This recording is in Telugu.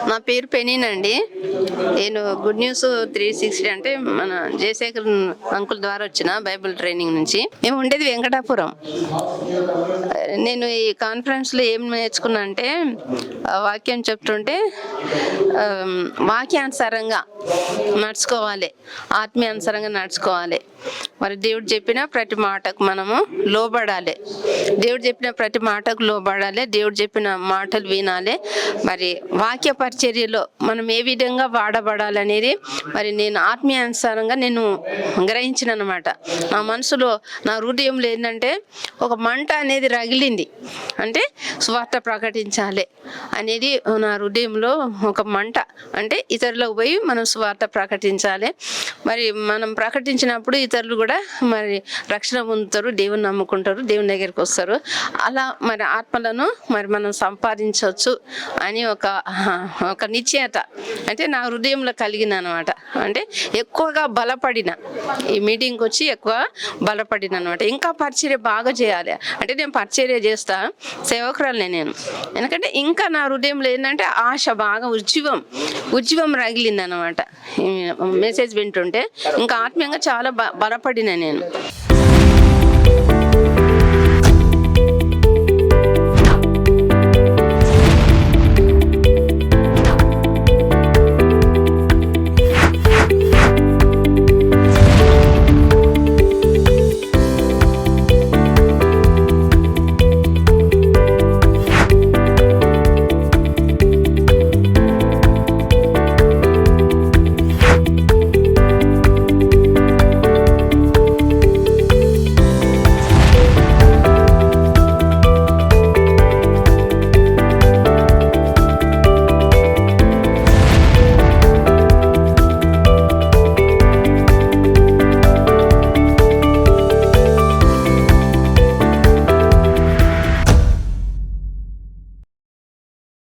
నా పేరు పెనీనండి. నేను గుడ్ న్యూస్ 360 అంటే మన జయశేఖర్ అంకుల్ ద్వారా వచ్చిన బైబిల్ ట్రైనింగ్ నుంచి. మేము ఉండేది వెంకటాపురం. నేను ఈ కాన్ఫరెన్స్లో ఏం నేర్చుకున్నా అంటే వాక్యం చెప్తుంటే వాక్యానుసారంగా నడుచుకోవాలి, ఆత్మీయానుసారంగా నడుచుకోవాలి. మరి దేవుడు చెప్పిన ప్రతి మాటకు మనము లోబడాలి. దేవుడు చెప్పిన ప్రతి మాటకు లోబడాలి. దేవుడు చెప్పిన మాటలు వినాలి. మరి వాక్య పరిచర్యలో మనం ఏ విధంగా వాడబడాలనేది మరి నేను ఆత్మీయానుసారంగా నేను గ్రహించిన అనమాట. నా మనసులో నా హృదయంలో ఏంటంటే ఒక మంట అనేది రగిలింది. అంటే సువార్త ప్రకటించాలి అనేది నా హృదయంలో ఒక మంట. అంటే ఇతరులకు పోయి మనం సువార్త ప్రకటించాలి. మరి మనం ప్రకటించినప్పుడు ఇతరులు కూడా మరి రక్షణ పొందుతారు, దేవుని నమ్ముకుంటారు, దేవుని దగ్గరికి వస్తారు. అలా మరి ఆత్మలను మరి మనం సంపాదించవచ్చు అని ఒక నిశ్చయత అంటే నా హృదయంలో కలిగిన అనమాట. అంటే ఎక్కువగా బలపడిన ఈ మీటింగ్కి వచ్చి ఎక్కువ బలపడిన అనమాట. ఇంకా పరిచర్య బాగా చేయాలి అంటే నేను పరిచర్య చేస్తా, సేవకురాలనే నేను. ఎందుకంటే ఇంకా నా హృదయంలో ఏంటంటే ఆశ బాగా ఉజ్జీవం రగిలింది అనమాట. మెసేజ్ వింటుంటే ఇంకా ఆత్మీయంగా చాలా బలపడిన నేను.